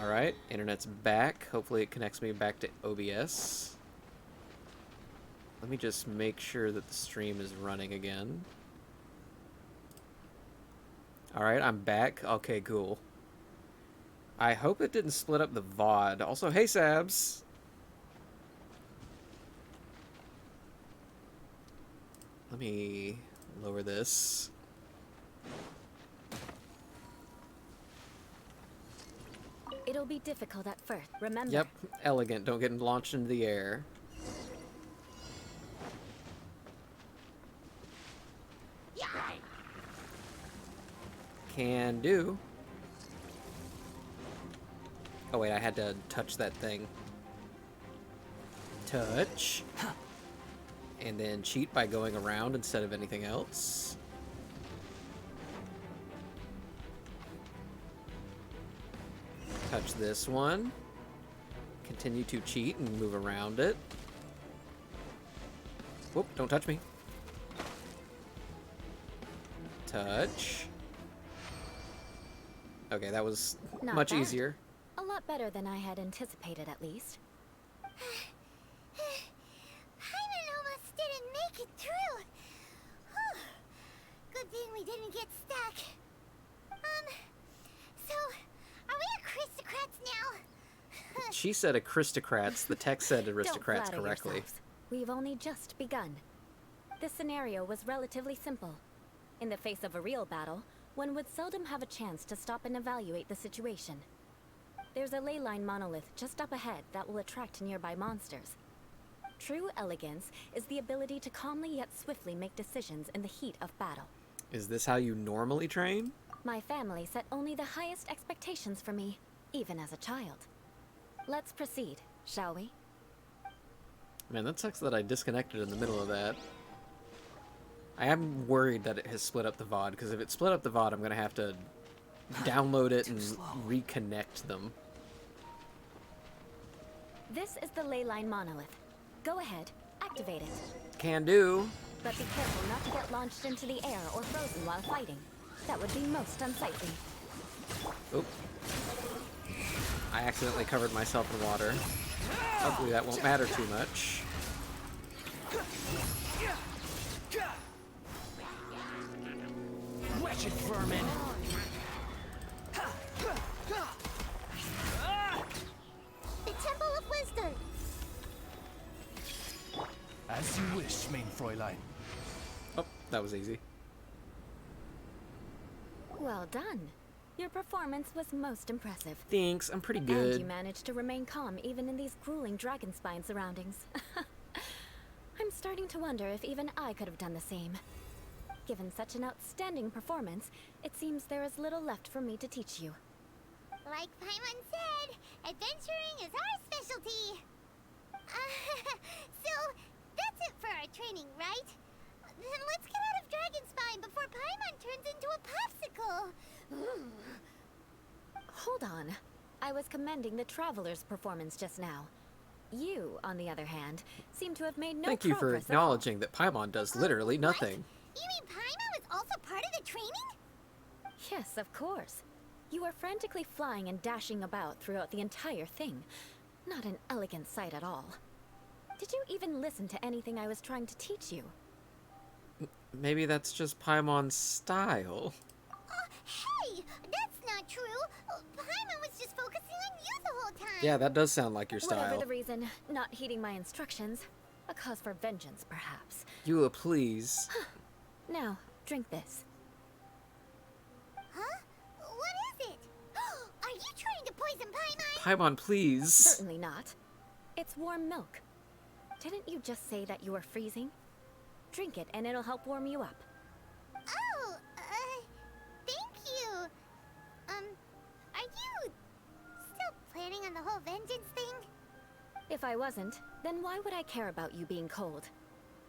Alright, internet's back. Hopefully it connects me back to OBS. Let me just make sure that the stream is running again. Alright, I'm back. Okay, cool. I hope it didn't split up the VOD. Also, hey Sabs! Let me lower this. It'll be difficult at first, remember? Yep, elegant. Don't get launched into the air. Can do. Oh wait, I had to touch that thing. Touch. And then cheat by going around instead of anything else. Touch this one. Continue to cheat and move around it. Whoop, don't touch me. Touch. Okay, that was Not much bad. easier. A lot better than I had anticipated, at least. Paimon almost didn't make it through. Whew. Good thing we didn't get stuck. So, are we aristocrats now? She said aristocrats. The text said aristocrats Don't flatter correctly. yourselves. We've only just begun. This scenario was relatively simple. In the face of a real battle, one would seldom have a chance to stop and evaluate the situation. There's a ley line monolith just up ahead that will attract nearby monsters. True elegance is the ability to calmly yet swiftly make decisions in the heat of battle. Is this how you normally train? My family set only the highest expectations for me, even as a child. Let's proceed, shall we? Man, that sucks that I disconnected in the middle of that. I am worried that it has split up the VOD, because if it split up the VOD, I'm going to have to download it and reconnect them. This is the ley line monolith. Go ahead, activate it. Can do. But be careful not to get launched into the air or frozen while fighting. That would be most unsightly. Oop. I accidentally covered myself in water. Hopefully that won't matter too much. Wretched vermin! The Temple of Wisdom. As you wish, main Fräulein. Oh, that was easy. Well done. Your performance was most impressive. Thanks, I'm pretty And good. you managed to remain calm even in these grueling dragon spine surroundings. I'm starting to wonder if even I could have done the same. Given such an outstanding performance, it seems there is little left for me to teach you. Like Paimon said, adventuring is our specialty. So, that's it for our training, right? Then let's get out of Dragonspine before Paimon turns into a popsicle. Hold on. I was commending the Traveler's performance just now. You, on the other hand, seem to have made no Thank you for progress at all. acknowledging that Paimon does literally What? nothing. You mean Paimon was also part of the training? Yes, of course. You were frantically flying and dashing about throughout the entire thing. Not an elegant sight at all. Did you even listen to anything I was trying to teach you? Maybe that's just Paimon's style. Hey, that's not true. Paimon was just focusing on you the whole time. Yeah, that does sound like your Whatever style. the reason, not heeding my instructions. A cause for vengeance, perhaps. Eula, please. Now, drink this. Huh? What is it? Are you trying to poison Paimon? Paimon, please. Certainly not. It's warm milk. Didn't you just say that you were freezing? Drink it and it'll help warm you up. Oh, thank you. Are you still planning on the whole vengeance thing? If I wasn't, then why would I care about you being cold?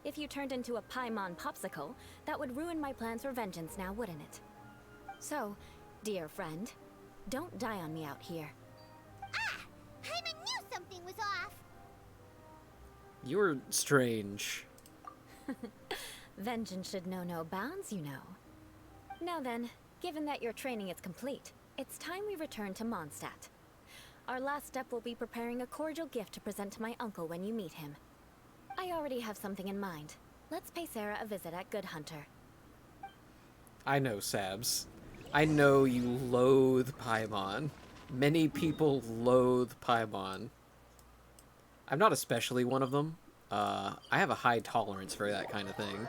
If you turned into a Paimon popsicle, that would ruin my plans for vengeance now, wouldn't it? So, dear friend, don't die on me out here. Ah! Paimon knew something was off. You're strange. Vengeance should know no bounds, you know. Now then, given that your training is complete, it's time we return to Mondstadt. Our last step will be preparing a cordial gift to present to my uncle when you meet him. I already have something in mind. Let's pay Sarah a visit at Good Hunter. I know, Sabs. I know you loathe Paimon. Many people loathe Paimon. I'm not especially one of them. I have a high tolerance for that kind of thing.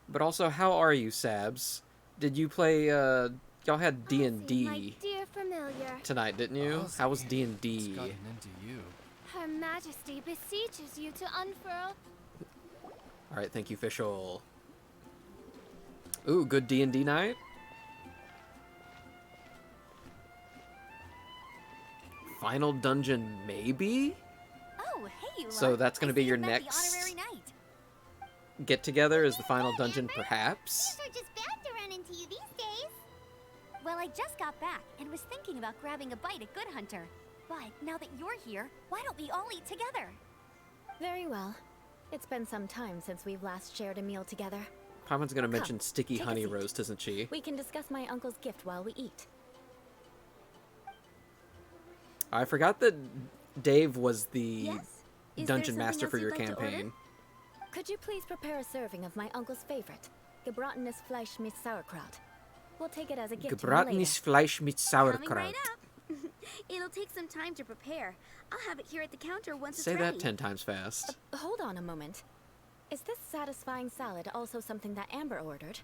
But also, how are you, Sabs? Did you play, y'all had My D&D dear familiar, tonight, didn't you? Ozzy, How was It's D&D? gotten into you. Her Majesty beseeches you to unfurl. Alright, thank you, Fischl. Ooh, good D&D night? Final dungeon, maybe? Oh, hey, Eula. So that's gonna I be see your you met the next honorary knight. get-together is the final dungeon, perhaps? These are just bound to run into you these days. Well, I just got back and was thinking about grabbing a bite at Good Hunter. But now that you're here, why don't we all eat together? Very well. It's been some time since we've last shared a meal together. Paimon's gonna mention sticky take a honey seat. roast, isn't she? We can discuss my uncle's gift while we eat. I forgot that Dave was the Yes? Is there dungeon something master else for your you'd like to order? campaign. Could you please prepare a serving of my uncle's favorite, gebratenes Fleisch mit Sauerkraut? We'll take it as a gift to him later. Gebratenes Fleisch mit Coming Sauerkraut. right up. It'll take some time to prepare. I'll have it here at the counter once Say it's that ready. 10 times fast. Hold on a moment. Is this satisfying salad also something that Amber ordered?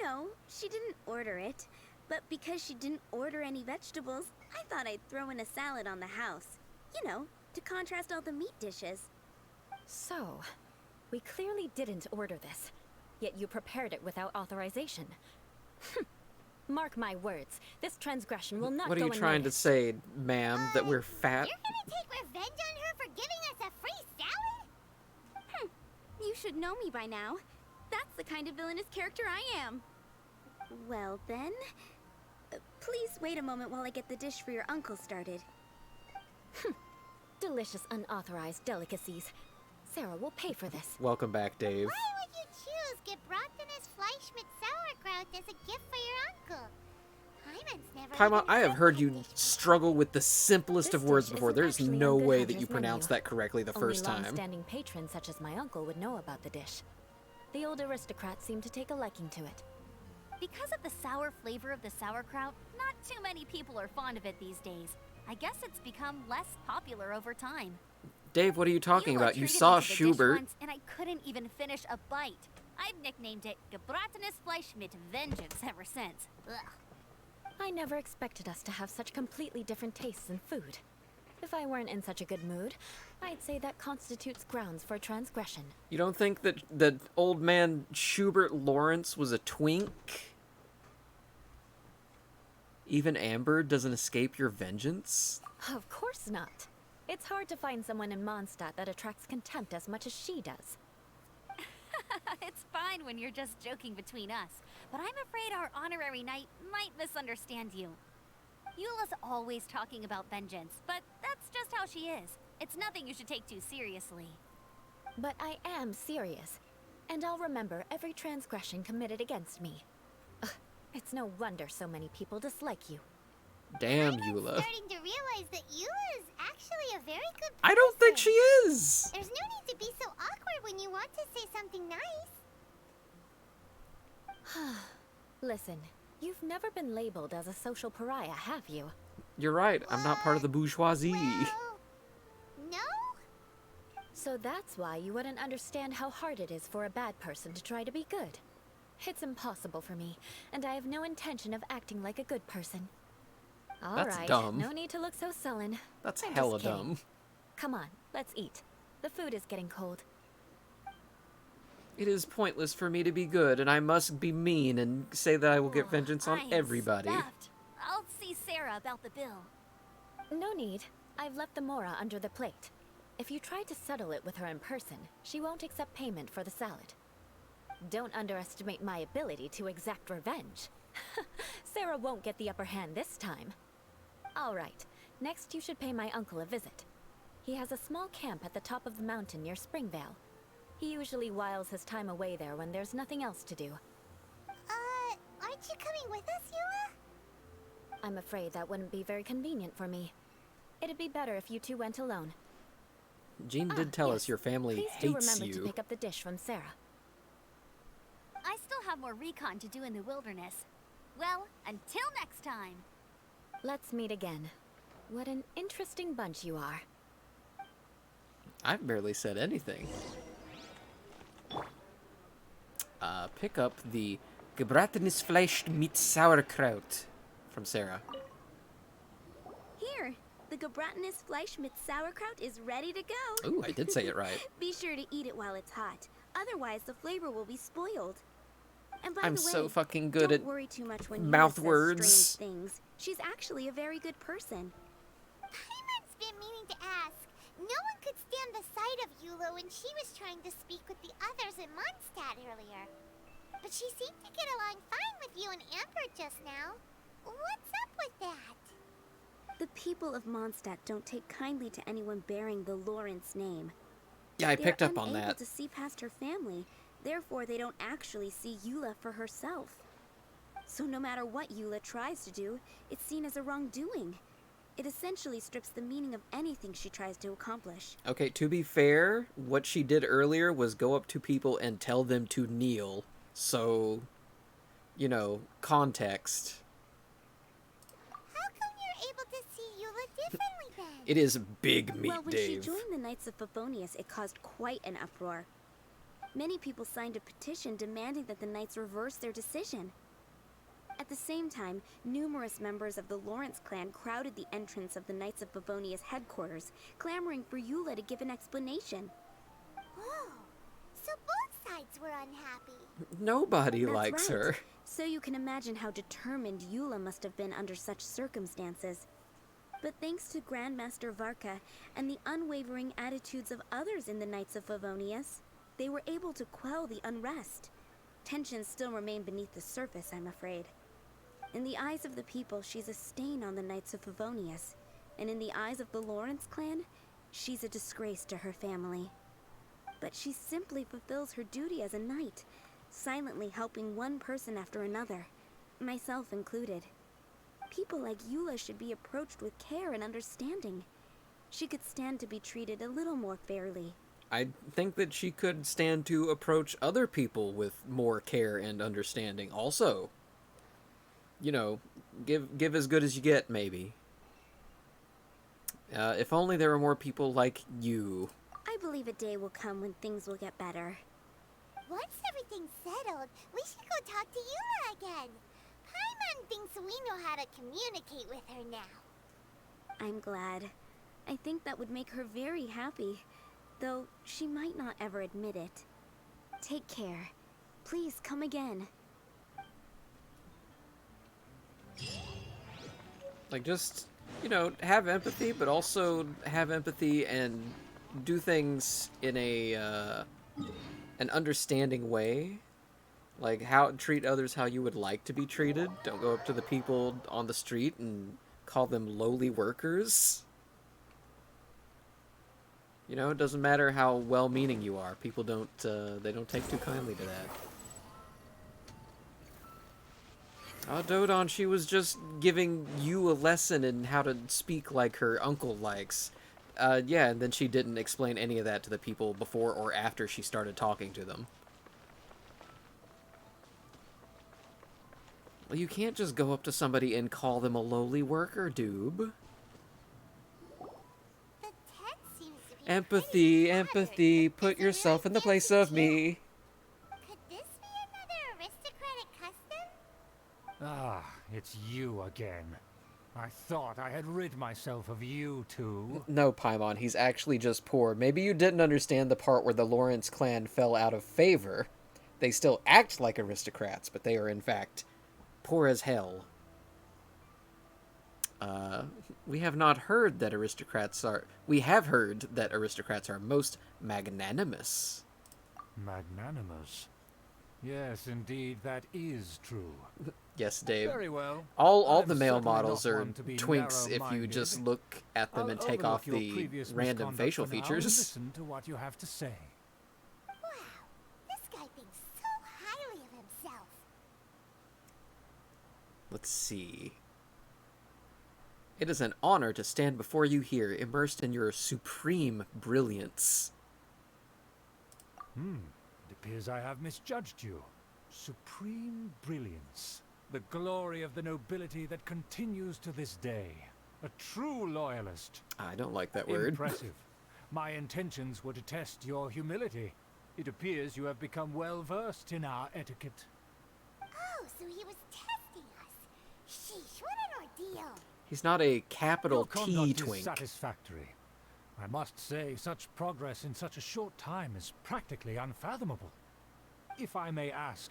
No, she didn't order it. But because she didn't order any vegetables, I thought I'd throw in a salad on the house. You know, to contrast all the meat dishes. So, we clearly didn't order this, yet you prepared it without authorization. Mark my words, this transgression will not What are go you trying to unnoticed. say, ma'am? That we're fat? You're gonna take revenge on her for giving us a free salad? You should know me by now. That's the kind of villainous character I am. Well then, please wait a moment while I get the dish for your uncle started. Delicious unauthorized delicacies. Sarah will pay for this. Welcome back, Dave. Why would you choose gebratenes Fleisch mit Sauerkraut as a gift for your uncle? Paimon's never Paimon, even I have said heard that you dish. struggle with the simplest This of words dish before. isn't There's actually no on Good way that Hunter's you pronounced menu. that correctly the first Only time. long-standing patrons such as my uncle would know about the dish. The old aristocrats seem to take a liking to it. Because of the sour flavor of the sauerkraut, not too many people are fond of it these days. I guess it's become less popular over time. Dave, what are you talking Eula about? You treated saw me to the dish Schubert. once, and I couldn't even finish a bite. I've nicknamed it Gebratenes Fleisch mit Vengeance ever since. Ugh. I never expected us to have such completely different tastes in food. If I weren't in such a good mood, I'd say that constitutes grounds for transgression. You don't think that old man Schubert Lawrence was a twink? Even Amber doesn't escape your vengeance? Of course not. It's hard to find someone in Mondstadt that attracts contempt as much as she does. It's fine when you're just joking between us, but I'm afraid our honorary knight might misunderstand you. Eula's always talking about vengeance, but that's just how she is. It's nothing you should take too seriously. But I am serious, and I'll remember every transgression committed against me. Ugh, it's no wonder so many people dislike you. Damn, I'm Eula. starting to realize that Eula is actually a very good person. I don't think she is! There's no need to be so awkward when you want to say something nice. Listen, you've never been labeled as a social pariah, have you? You're right, I'm not part of the bourgeoisie. Well, no? So that's why you wouldn't understand how hard it is for a bad person to try to be good. It's impossible for me, and I have no intention of acting like a good person. All That's right, dumb. no need to look so sullen. That's I'm hella just kidding. dumb. Come on, let's eat. The food is getting cold. It is pointless for me to be good, and I must be mean and say that I will get Oh, vengeance on I am everybody. stuffed. I'll see Sarah about the bill. No need. I've left the mora under the plate. If you try to settle it with her in person, she won't accept payment for the salad. Don't underestimate my ability to exact revenge. Sarah won't get the upper hand this time. All right, next you should pay my uncle a visit. He has a small camp at the top of the mountain near Springvale. He usually whiles his time away there when there's nothing else to do. Aren't you coming with us, Eula? I'm afraid that wouldn't be very convenient for me. It'd be better if you two went alone. Jean did tell us Yes. your family Please do hates remember to you. pick up the dish from Sarah. I still have more recon to do in the wilderness. Well, until next time. Let's meet again. What an interesting bunch you are. I've barely said anything. Pick up the gebratenes Fleisch mit Sauerkraut from Sarah. Here, the gebratenes Fleisch mit Sauerkraut is ready to go. Ooh, I did say it right. Be sure to eat it while it's hot. Otherwise, the flavor will be spoiled. And by I'm the way, so fucking good don't at worry too much when mouth Eula says words. strange things. She's actually a very good person. Paimon's been meaning to ask. No one could stand the sight of Eula when she was trying to speak with the others in Mondstadt earlier. But she seemed to get along fine with you and Amber just now. What's up with that? The people of Mondstadt don't take kindly to anyone bearing the Lawrence name. Yeah, I picked up on They're unable that. to see past her family. Therefore, they don't actually see Eula for herself. So no matter what Eula tries to do, it's seen as a wrongdoing. It essentially strips the meaning of anything she tries to accomplish. Okay, to be fair, what she did earlier was go up to people and tell them to kneel. So, you know, context. How come you're able to see Eula differently then? It is big meat, Well, when Dave. she joined the Knights of Favonius, it caused quite an uproar. Many people signed a petition demanding that the Knights reverse their decision. At the same time, numerous members of the Lawrence clan crowded the entrance of the Knights of Favonius headquarters, clamoring for Eula to give an explanation. Oh, so both sides were unhappy. Nobody That's likes right. her. So you can imagine how determined Eula must have been under such circumstances. But thanks to Grandmaster Varka and the unwavering attitudes of others in the Knights of Favonius, they were able to quell the unrest. Tensions still remain beneath the surface, I'm afraid. In the eyes of the people, she's a stain on the Knights of Favonius. And in the eyes of the Lawrence clan, she's a disgrace to her family. But she simply fulfills her duty as a knight, silently helping one person after another, myself included. People like Eula should be approached with care and understanding. She could stand to be treated a little more fairly. I think that she could stand to approach other people with more care and understanding also. You know, give as good as you get, maybe. If only there were more people like you. I believe a day will come when things will get better. Once everything's settled, we should go talk to Eula again. Paimon thinks we know how to communicate with her now. I'm glad. I think that would make her very happy, though she might not ever admit it. Take care. Please come again. Like, just, you know, have empathy, but also have empathy and do things in a, an understanding way. Like, treat others how you would like to be treated. Don't go up to the people on the street and call them lowly workers. You know, it doesn't matter how well-meaning you are. People they don't take too kindly to that. Oh, Dodon, she was just giving you a lesson in how to speak like her uncle likes. Yeah, and then she didn't explain any of that to the people before or after she started talking to them. Well, you can't just go up to somebody and call them a lowly worker, Doob. The text seems to be Empathy, pretty empathy, modern. put It's a yourself really in the place fancy of me. Could this be another aristocratic custom? Ah, it's you again. I thought I had rid myself of you two. No, Paimon, he's actually just poor. Maybe you didn't understand the part where the Lawrence clan fell out of favor. They still act like aristocrats, but they are in fact poor as hell. We have not heard that aristocrats are... We have heard that aristocrats are most magnanimous. Magnanimous. Yes, indeed, that is true. Yes, Dave. Very well. All I'm the male certainly models not are one to be twinks if you narrow-minded. just look at them I'll and take overlook off your the previous random misconduct facial for now and features. listen to what you have to say. Wow, this guy thinks so highly of himself. Let's see. It is an honor to stand before you here, immersed in your supreme brilliance. It appears I have misjudged you. Supreme brilliance. The glory of the nobility that continues to this day. A true loyalist. I don't like that word. Impressive. My intentions were to test your humility. It appears you have become well versed in our etiquette. Oh, so he was testing us. Sheesh, what an ordeal. He's not a capital Your T conduct twink. is satisfactory. I must say, such progress in such a short time is practically unfathomable. If I may ask,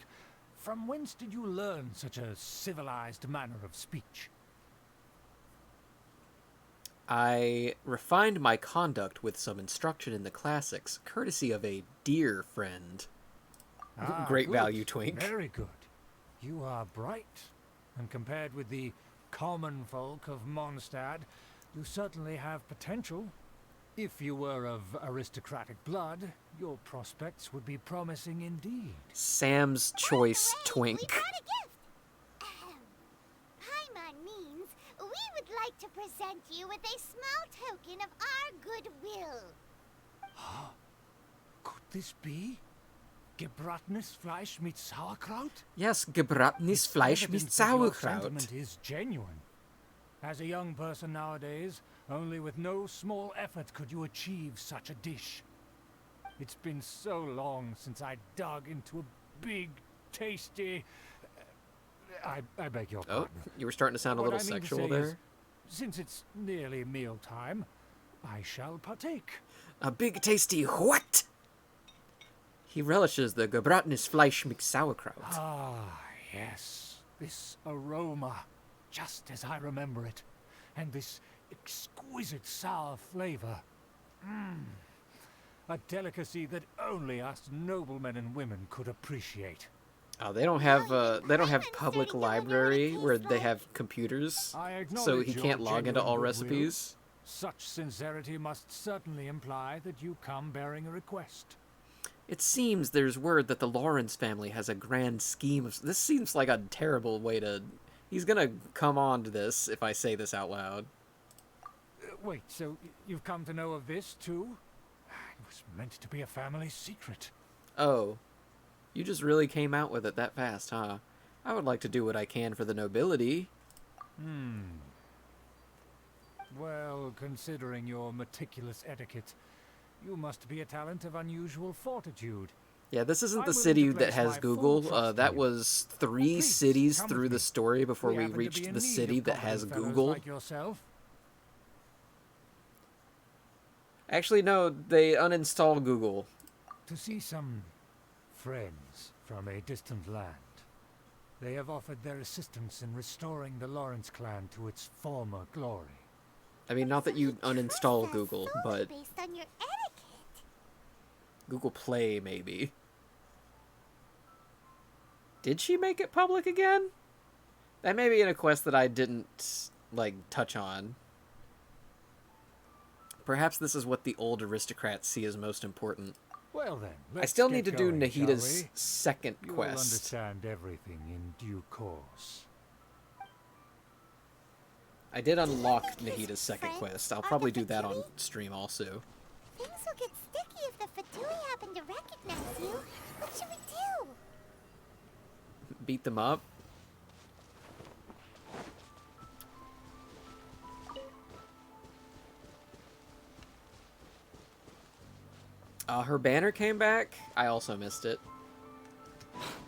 from whence did you learn such a civilized manner of speech? I refined my conduct with some instruction in the classics, courtesy of a dear friend. Great Good. value, twink. Very good. You are bright, and compared with the common folk of Mondstadt, you certainly have potential. If you were of aristocratic blood, your prospects would be promising indeed. Sam's choice Hooray, twink. We got a gift. Paimon means we would like to present you with a small token of our goodwill. Could this be? Gebratenes Fleisch mit Sauerkraut? Yes, gebratenes Fleisch mit Evidence that your Sauerkraut. sentiment is genuine. As a young person nowadays, only with no small effort could you achieve such a dish. It's been so long since I dug into a big, tasty... I beg your Oh, pardon. you were starting to sound a What little I mean to sexual say is, there. since it's nearly mealtime, I shall partake. A big tasty what? He relishes the gebratenes Fleisch mit Sauerkraut. Ah, yes. This aroma, just as I remember it. And this exquisite sour flavor. A delicacy that only us noblemen and women could appreciate. Oh, they don't have public library where they have computers, I so he acknowledge can't your log into all genuine recipes. Such sincerity must certainly imply that you come bearing a request. It seems there's word that the Lawrence family has a grand scheme of... This seems like a terrible way to... He's gonna come on to this if I say this out loud. Wait, so you've come to know of this too? It was meant to be a family secret. Oh, you just really came out with it that fast, huh? I would like to do what I can for the nobility. Well, considering your meticulous etiquette, you must be a talent of unusual fortitude. Yeah, this isn't I'm the willing city to that place has my full Google. trust in That you. was 3 Please, cities come through with the me. story before we happen to be reached in the need city of that has competent fellows Google. like yourself. Actually, no, they uninstalled Google. To see some friends from a distant land. They have offered their assistance in restoring the Lawrence clan to its former glory. I mean, not that you uninstall Google, but Based on your etiquette. Google Play, maybe. Did she make it public again? That may be in a quest that I didn't, like, touch on. Perhaps this is what the old aristocrats see as most important. Well then, I let's still get need to do going, Nahida's shall we? second You'll quest. understand everything in due course. I did unlock Nahida's second quest. I'll probably do that on stream also. Things will get sticky if the Fatui happen to recognize you. What should we do? Beat them up. Her banner came back. I also missed it.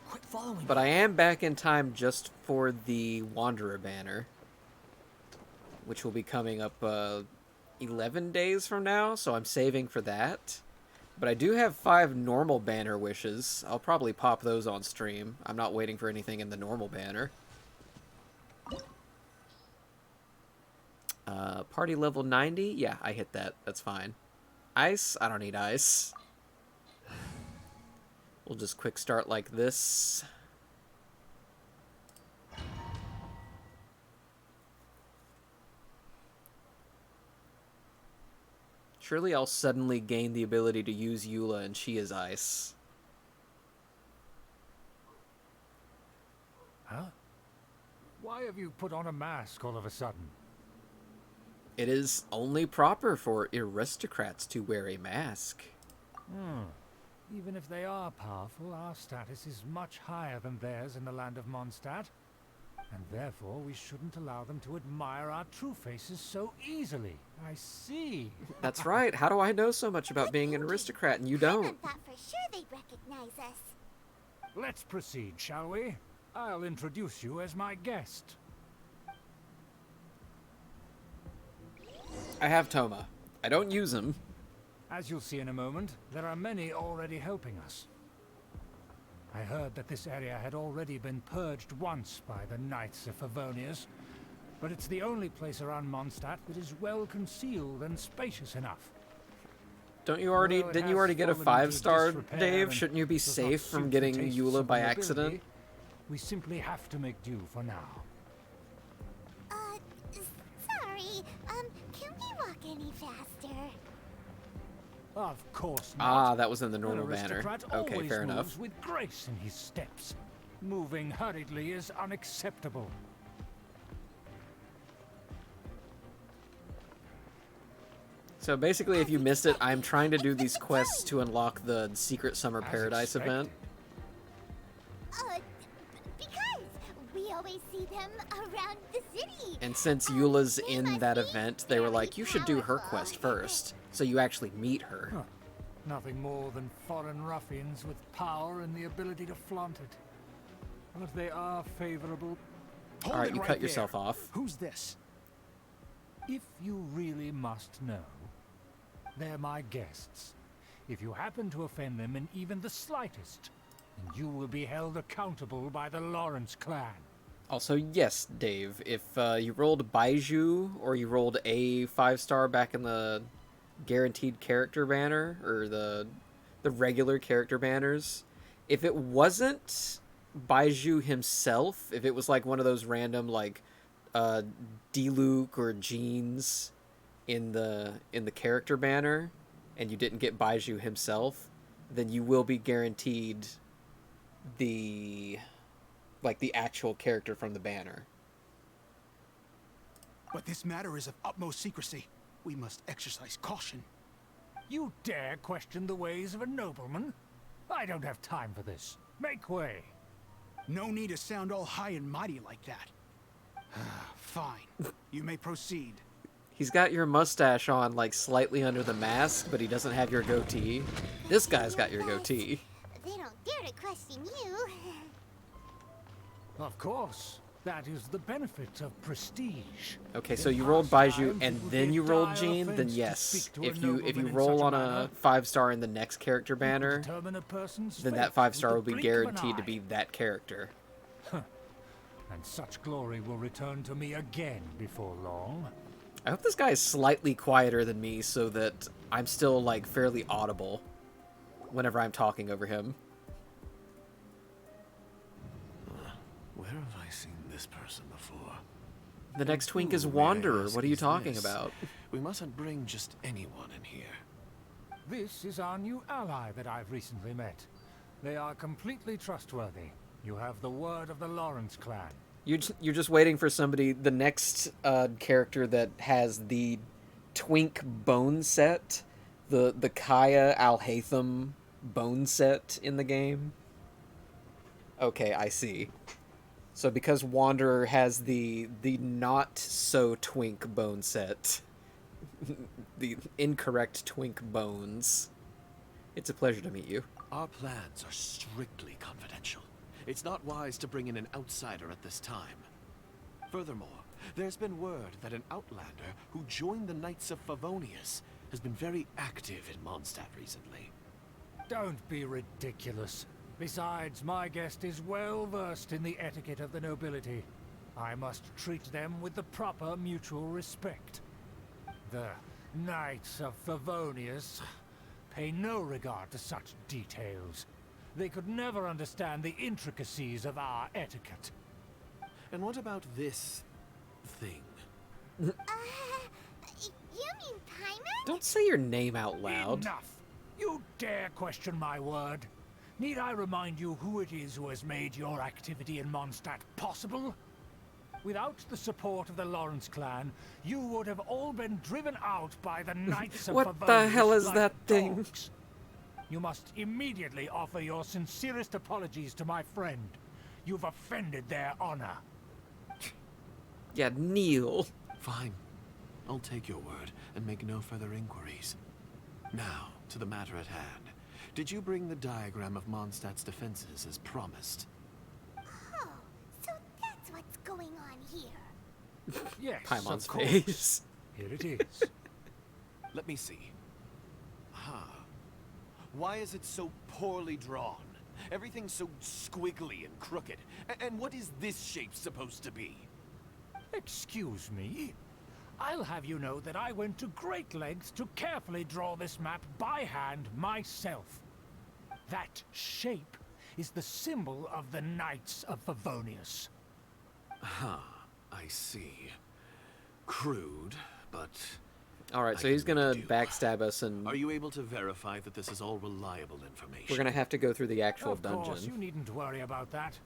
Quit following But I am back in time just for the Wanderer banner, which will be coming up 11 days from now, so I'm saving for that. But I do have 5 normal banner wishes. I'll probably pop those on stream. I'm not waiting for anything in the normal banner. Party level 90? Yeah, I hit that. That's fine. Ice? I don't need ice. We'll just quick start like this. Surely I'll suddenly gain the ability to use Eula and she is ice. Huh? Why have you put on a mask all of a sudden? It is only proper for aristocrats to wear a mask. Even if they are powerful, our status is much higher than theirs in the land of Mondstadt. And therefore, we shouldn't allow them to admire our true faces so easily. I see. That's right. How do I know so much about being an aristocrat and you don't? I thought for sure they'd recognize us. Let's proceed, shall we? I'll introduce you as my guest. I have Toma. I don't use him. As you'll see in a moment, there are many already helping us. I heard that this area had already been purged once by the Knights of Favonius, but it's the only place around Mondstadt that is well concealed and spacious enough. Don't you already? Although it Didn't you has already get a fallen into 5-star, disrepair Dave? and Shouldn't you be does not safe suit from the getting tastes Eula of by the accident? nobility? We simply have to make do for now. Sorry. Can we walk any faster? Of course not. Ah, that was in the An normal banner. aristocrat Okay, always fair moves enough. with grace in his steps. Moving hurriedly is unacceptable. So basically, if you missed it, I'm trying to do these quests to unlock the Secret Summer As Paradise expected. event. Because we always see them around the city. And since Eula's in that event, they were like, you should do her quest first, so you actually meet her. Huh. Nothing more than foreign ruffians with power and the ability to flaunt it. But they are favorable. All right, you cut yourself off. Who's this? If you really must know, they're my guests. If you happen to offend them in even the slightest, then you will be held accountable by the Lawrence clan. Also, yes, Dave, if you rolled Baiju or you rolled a 5-star back in the guaranteed character banner or the regular character banners, if it wasn't Baiju himself, if it was like one of those random like D-Luke or Jeans in the character banner and you didn't get Baiju himself, then you will be guaranteed the actual character from the banner. But this matter is of utmost secrecy. We must exercise caution. You dare question the ways of a nobleman? I don't have time for this. Make way. No need to sound all high and mighty like that. Fine. You may proceed. He's got your mustache on like slightly under the mask, but he doesn't have your goatee. This guy's got your goatee. They don't dare to question you. Of course. That is the benefit of prestige. Okay, so In you rolled past Baiju times, and it would then be you a rolled dire Jean, then offense to yes. speak to a If you nobleman in roll such on manner. a 5-star in the next character banner, Determine a person's then fate that 5-star will with the be blink of an guaranteed to eye. be that character. And such glory will return to me again before long. I hope this guy is slightly quieter than me so that I'm still like fairly audible whenever I'm talking over him. Where have I seen this person before? The next twink is Who, may I Wanderer. ask, What are you is talking this? about? We mustn't bring just anyone in here. This is our new ally that I've recently met. They are completely trustworthy. You have the word of the Lawrence clan. You're just waiting for somebody, the next character that has the twink bone set, the Kaya Al-Haytham bone set in the game. Okay, I see. So because Wanderer has the not so twink bone set, the incorrect twink bones, it's a pleasure to meet you. Our plans are strictly confidential. It's not wise to bring in an outsider at this time. Furthermore, there's been word that an outlander who joined the Knights of Favonius has been very active in Mondstadt recently. Don't be ridiculous. Besides, my guest is well versed in the etiquette of the nobility. I must treat them with the proper mutual respect. The Knights of Favonius pay no regard to such details. They could never understand the intricacies of our etiquette. And what about this thing? You mean Paimon? Don't say your name out loud. Enough! You dare question my word? Need I remind you who it is who has made your activity in Mondstadt possible? Without the support of the Lawrence clan, you would have all been driven out by the Knights of What Favonius the hell is like that thing? dogs. You must immediately offer your sincerest apologies to my friend. You've offended their honor. Yeah, kneel. Fine. I'll take your word and make no further inquiries. Now, to the matter at hand. Did you bring the diagram of Mondstadt's defenses as promised? Oh, so that's what's going on here. Yes, Paimon's of course. face. Here it is. Let me see. Why is it so poorly drawn? Everything's so squiggly and crooked. And what is this shape supposed to be? Excuse me? I'll have you know that I went to great lengths to carefully draw this map by hand myself. That shape is the symbol of the Knights of Favonius. I see. Crude, but... Alright, so I he's can gonna do. backstab us, and Are you able to verify that this is all reliable information? we're gonna have to go through the actual Of course, you dungeon. needn't worry about that.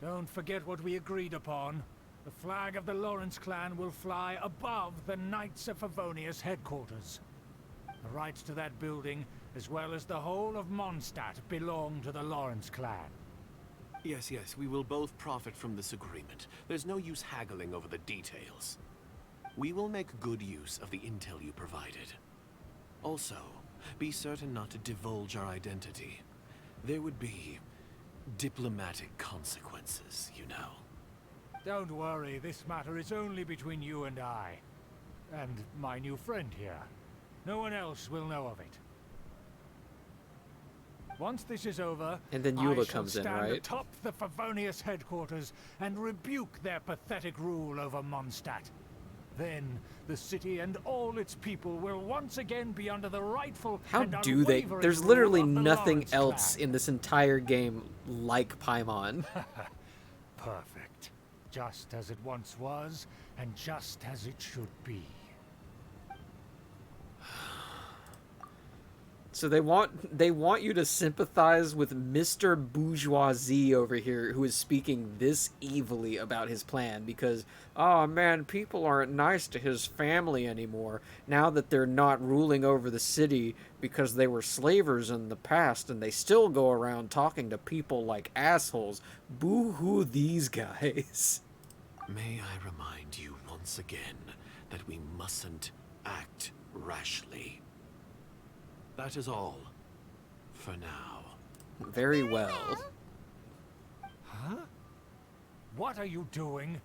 Don't forget what we agreed upon. The flag of the Lawrence clan will fly above the Knights of Favonius headquarters. The rights to that building, as well as the whole of Mondstadt, belong to the Lawrence clan. Yes, we will both profit from this agreement. There's no use haggling over the details. We will make good use of the intel you provided. Also, be certain not to divulge our identity. There would be diplomatic consequences, you know. Don't worry, this matter is only between you and I. And my new friend here. No one else will know of it. Once this is over, And then I Eula shall comes in, stand right? atop the Favonius headquarters and rebuke their pathetic rule over Mondstadt. Then, the city and all its people will once again be under the rightful How and do they? unwavering There's rule literally of the nothing Lawrence else clan. in this entire game like Paimon. Perfect. Just as it once was, and just as it should be. So they want you to sympathize with Mr. Bourgeoisie over here, who is speaking this evilly about his plan because, oh man, people aren't nice to his family anymore now that they're not ruling over the city because they were slavers in the past and they still go around talking to people like assholes. Boo-hoo these guys. May I remind you once again that we mustn't act rashly. That is all. For now. Very well. Huh? What are you doing?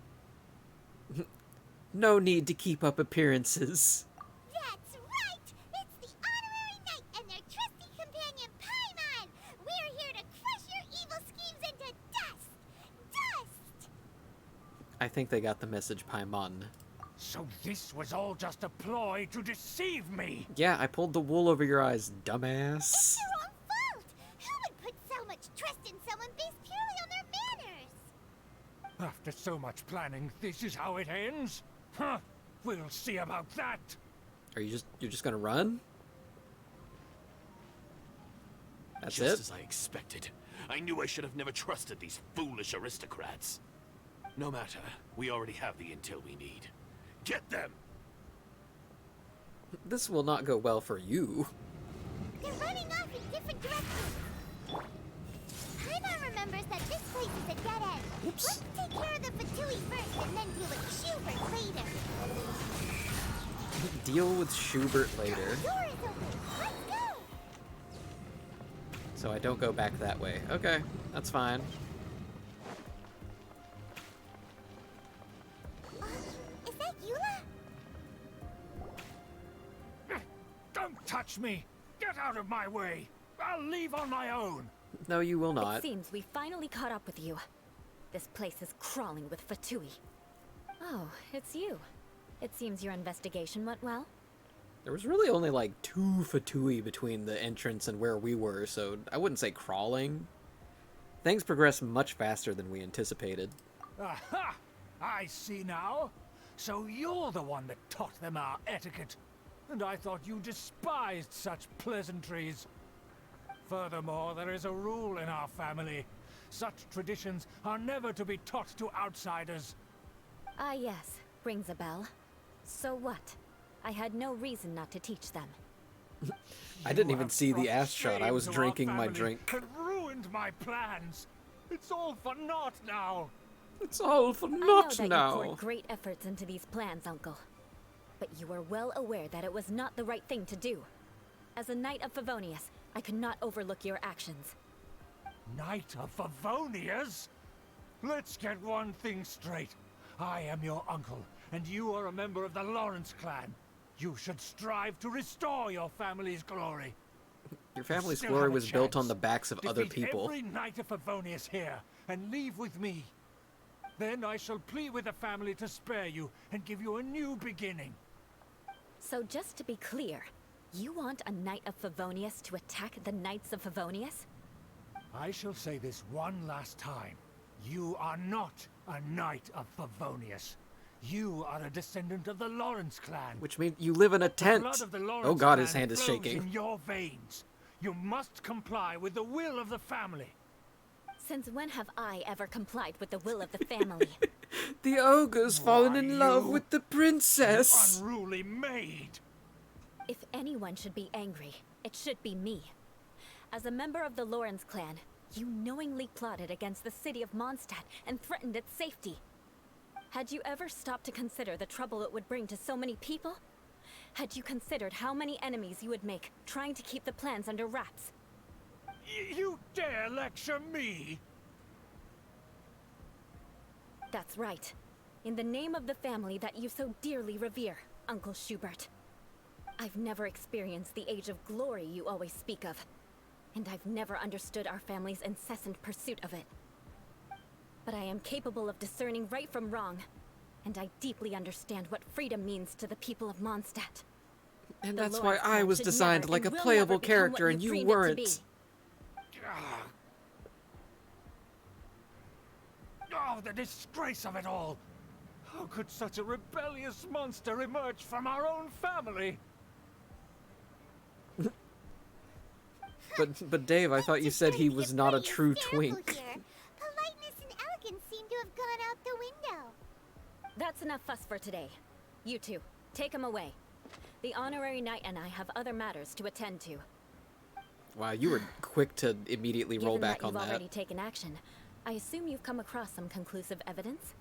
No need to keep up appearances. That's right! It's the Honorary Knight and their trusty companion, Paimon! We're here to crush your evil schemes into dust! Dust! I think they got the message, Paimon. So this was all just a ploy to deceive me! Yeah, I pulled the wool over your eyes, dumbass. It's your own fault! Who would put so much trust in someone based purely on their manners? After so much planning, this is how it ends? Huh? We'll see about that! You're just gonna run? That's Just it? as I expected. I knew I should have never trusted these foolish aristocrats. No matter, we already have the intel we need. Get them! This will not go well for you. They're running off in different directions. Paimon remembers that this place is a dead end. Oops. Let's take care of the Fatui first and then deal with Schubert later. Deal with Schubert later. Door is open. Let's go! So I don't go back that way. Okay, that's fine. Is that Eula? Don't touch me! Get out of my way! I'll leave on my own! No, you will It not. seems we finally caught up with you. This place is crawling with Fatui. Oh, it's you. It seems your investigation went well. There was really only like 2 Fatui between the entrance and where we were, so I wouldn't say crawling. Things progressed much faster than we anticipated. Aha! I see now. So you're the one that taught them our etiquette. And I thought you despised such pleasantries. Furthermore, there is a rule in our family. Such traditions are never to be taught to outsiders. Ah yes, rings a bell. So what? I had no reason not to teach them. I didn't You even have see the brought ass shot. I shame was to our drinking my family drink. and ruined my plans. It's all for naught now. It's all for I know naught that you now. poured great efforts into these plans, Uncle. But you were well aware that it was not the right thing to do. As a Knight of Favonius, I could not overlook your actions. Knight of Favonius? Let's get one thing straight. I am your uncle, and you are a member of the Lawrence clan. You should strive to restore your family's glory. Your family's Still glory have a was built on chance. the backs of other Defeat people. every Knight of Favonius here, and leave with me. Then I shall plead with the family to spare you and give you a new beginning. So just to be clear, you want a Knight of Favonius to attack the Knights of Favonius? I shall say this one last time. You are not a Knight of Favonius. You are a descendant of the Lawrence clan. Which means you live in a The tent. blood of the Lawrence Oh god, clan his hand is flows shaking. in your veins. You must comply with the will of the family. Since when have I ever complied with the will of the family? The ogre's fallen Why, in love you- with the princess. Unruly maid. If anyone should be angry, it should be me. As a member of the Lawrence clan, you knowingly plotted against the city of Mondstadt and threatened its safety. Had you ever stopped to consider the trouble it would bring to so many people? Had you considered how many enemies you would make trying to keep the plans under wraps? You dare lecture me? That's right. In the name of the family that you so dearly revere, Uncle Schubert. I've never experienced the age of glory you always speak of, and I've never understood our family's incessant pursuit of it. But I am capable of discerning right from wrong, and I deeply understand what freedom means to the people of Mondstadt. And The that's why Lawrence I clan was should designed never like a and will playable never become what character and you dreamed it to weren't. be. Oh, the disgrace of it all! How could such a rebellious monster emerge from our own family? But Dave, I thought you said he was not a true twink. Here. Politeness and elegance seem to have gone out the window. That's enough fuss for today. You two, take him away. The honorary knight and I have other matters to attend to. Wow, you were quick to immediately roll Given back that on you've that. already taken action, I assume you've come across some conclusive evidence?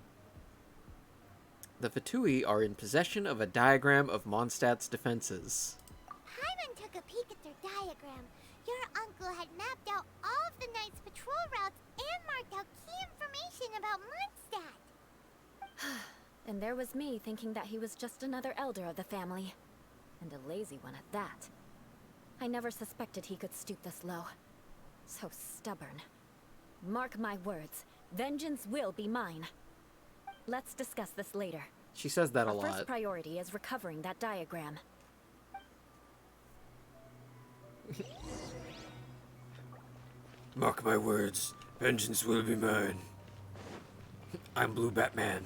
The Fatui are in possession of a diagram of Mondstadt's defenses. Hyman took a peek at their diagram. Your uncle had mapped out all of the Knight's patrol routes and marked out key information about Mondstadt. And there was me thinking that he was just another elder of the family. And a lazy one at that. I never suspected he could stoop this low. So stubborn. Mark my words, vengeance will be mine. Let's discuss this later. She says that a Our first lot. priority is recovering that diagram. Mark my words, vengeance will be mine. I'm Blue Batman.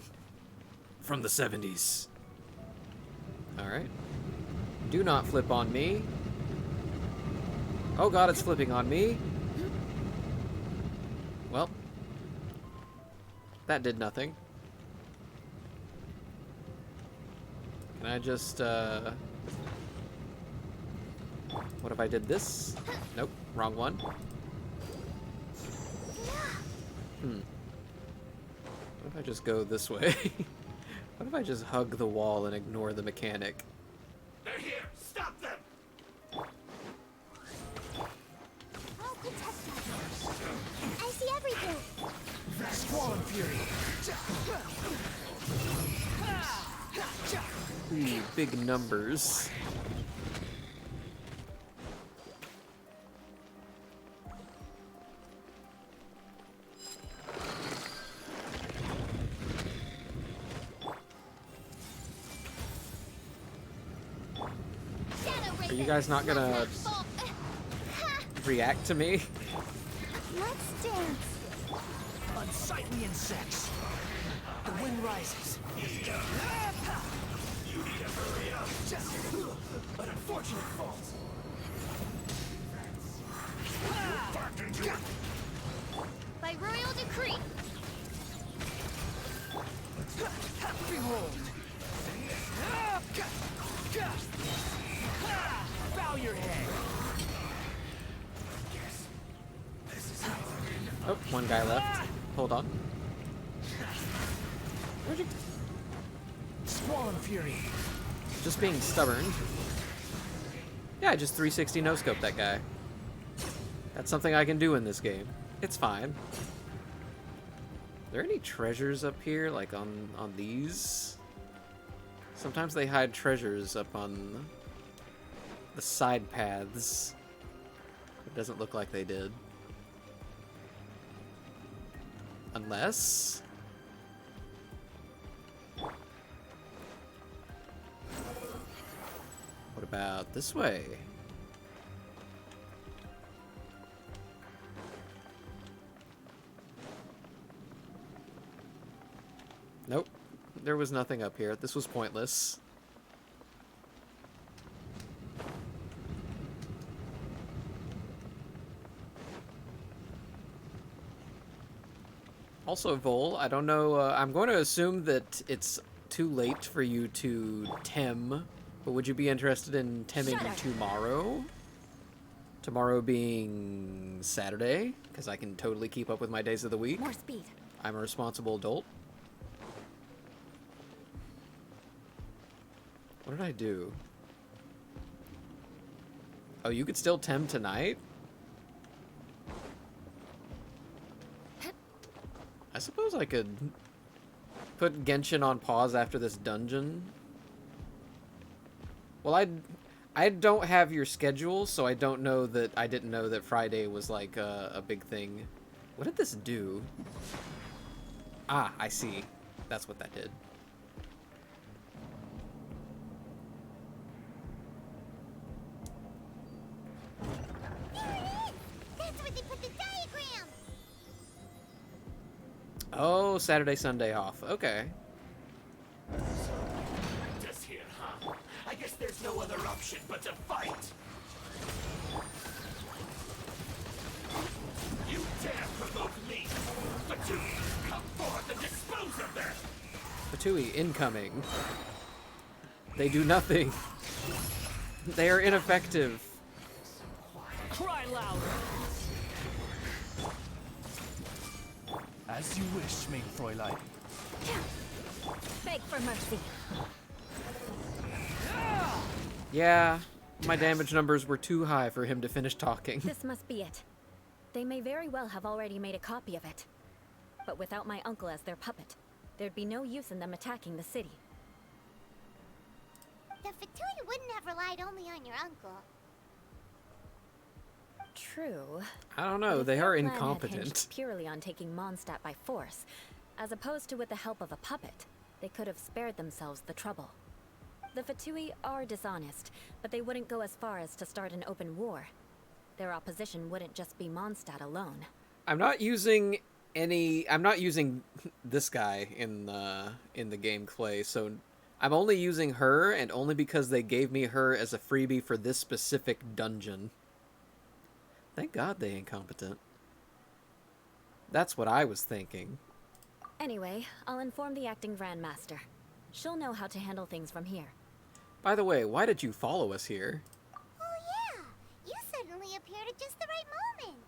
From the 70s. Alright. Do not flip on me. Oh god, it's flipping on me. Well. That did nothing. Can I just, what if I did this? Nope, wrong one. What if I just go this way? What if I just hug the wall and ignore the mechanic? They're here! Stop them! I'll protect us. I see everything. Squall and Fury! Ooh, big numbers. Are you guys not gonna react to me? Let's dance. Unsightly insects. The wind rises. An unfortunate fault. By royal decree. Behold! Bow your head! Oh, one guy left. Hold on. Where'd you... Squall Fury! Just being stubborn. Yeah, I just 360 no-scope that guy. That's something I can do in this game. It's fine. Are there any treasures up here, like on these? Sometimes they hide treasures up on the side paths. It doesn't look like they did. Unless... What about this way? Nope. There was nothing up here. This was pointless. Also, Vol, I don't know, I'm going to assume that it's too late for you to tem, but would you be interested in temming tomorrow? Tomorrow being Saturday, because I can totally keep up with my days of the week. More speed. I'm a responsible adult. What did I do? Oh, you could still tem tonight? I suppose I could put Genshin on pause after this dungeon. Well, I don't have your schedule, so I don't know that... I didn't know that Friday was, like, a big thing. What did this do? Ah, I see. That's what that did. That's where they put the diagram! Oh, Saturday, Sunday off. Okay. Just here, huh? I guess there's no other option but to fight. You dare provoke me! But you come forth and dispose of them! Fatui incoming. They do nothing. They are ineffective. Cry louder! As you wish, mein Fräulein. Beg for mercy. Yeah, my damage numbers were too high for him to finish talking. This must be it. They may very well have already made a copy of it. But without my uncle as their puppet, there'd be no use in them attacking the city. The Fatui wouldn't have relied only on your uncle. True. I don't know, But if they their are plan had incompetent. hinged purely on taking Mondstadt by force, as opposed to with the help of a puppet, they could have spared themselves the trouble. The Fatui are dishonest, but they wouldn't go as far as to start an open war. Their opposition wouldn't just be Mondstadt alone. I'm not using this guy in the gameplay, so I'm only using her, and only because they gave me her as a freebie for this specific dungeon. Thank God they incompetent. That's what I was thinking. Anyway, I'll inform the acting Grandmaster. She'll know how to handle things from here. By the way, why did you follow us here? Oh yeah, you suddenly appeared at just the right moment.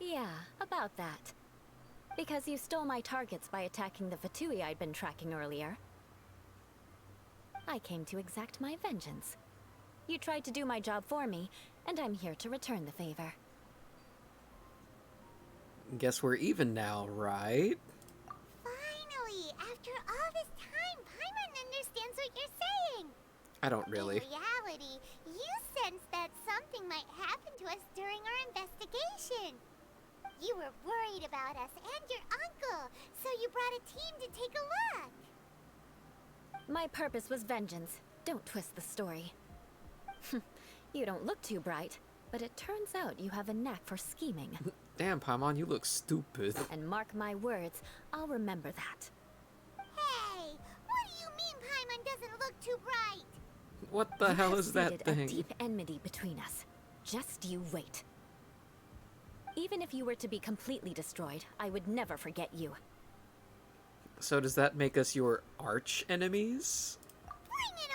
Yeah, about that. Because you stole my targets by attacking the Fatui I'd been tracking earlier. I came to exact my vengeance. You tried to do my job for me, and I'm here to return the favor. Guess we're even now, right? Finally, after all this time, Paimon understands what you're saying. I don't really. In reality, you sensed that something might happen to us during our investigation. You were worried about us and your uncle, so you brought a team to take a look. My purpose was vengeance. Don't twist the story. You don't look too bright, but it turns out you have a knack for scheming. Damn, Paimon, you look stupid. And mark my words, I'll remember that. Hey, what do you mean Paimon doesn't look too bright? What the You hell have is that seeded a thing? deep enmity between us. Just you wait. Even if you were to be completely destroyed, I would never forget you. So does that make us your arch enemies? Bring it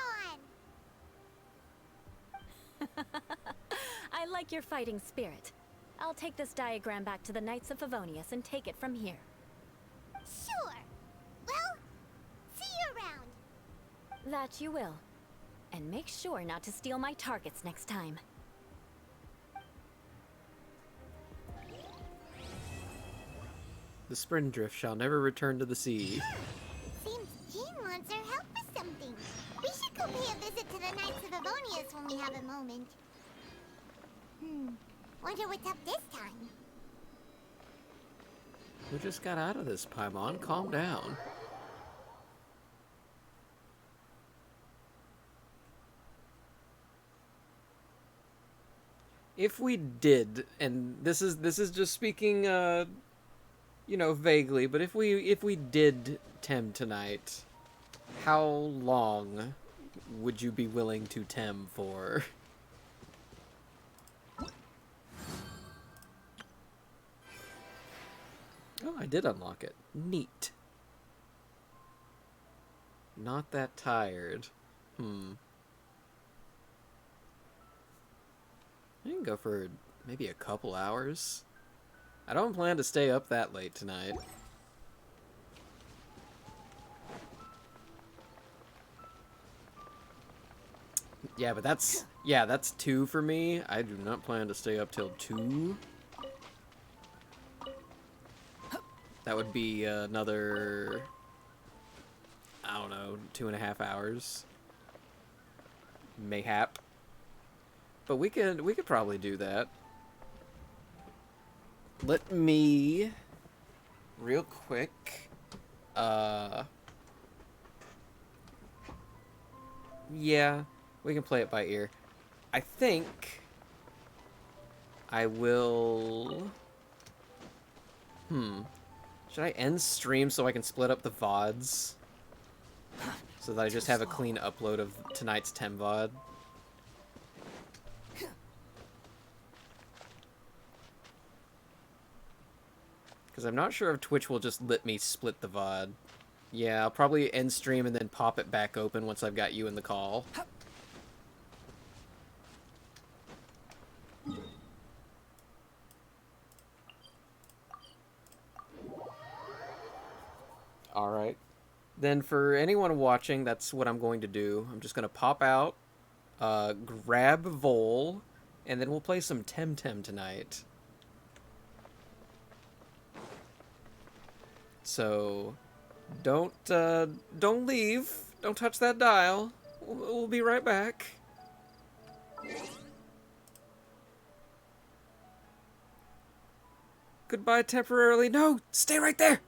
on! I like your fighting spirit. I'll take this diagram back to the Knights of Favonius and take it from here. Sure. Well, see you around. That you will. And make sure not to steal my targets next time. The Sprindrift shall never return to the sea. Seems Jean wants our help with something. We should go pay a visit to the Knights of Avonius when we have a moment. Wonder what's up this time. We just got out of this, Paimon. Calm down. If we did, and this is just speaking, you know, vaguely, but if we did tem tonight, how long would you be willing to tem for? Oh, I did unlock it. Neat. Not that tired. I can go for maybe a couple hours. I don't plan to stay up that late tonight. Yeah, but that's 2 for me. I do not plan to stay up till 2. That would be another, I don't know, 2.5 hours. Mayhap. But we could probably do that. Let me real quick yeah, we can play it by ear. I think I will should I end stream so I can split up the VODs? So that I just have a clean upload of tonight's Tem VOD? Because I'm not sure if Twitch will just let me split the VOD. Yeah, I'll probably end stream and then pop it back open once I've got you in the call. Alright. Then for anyone watching, that's what I'm going to do. I'm just going to pop out, grab Vol, and then we'll play some Temtem tonight. So, don't leave. Don't touch that dial. We'll be right back. Goodbye temporarily. No, stay right there.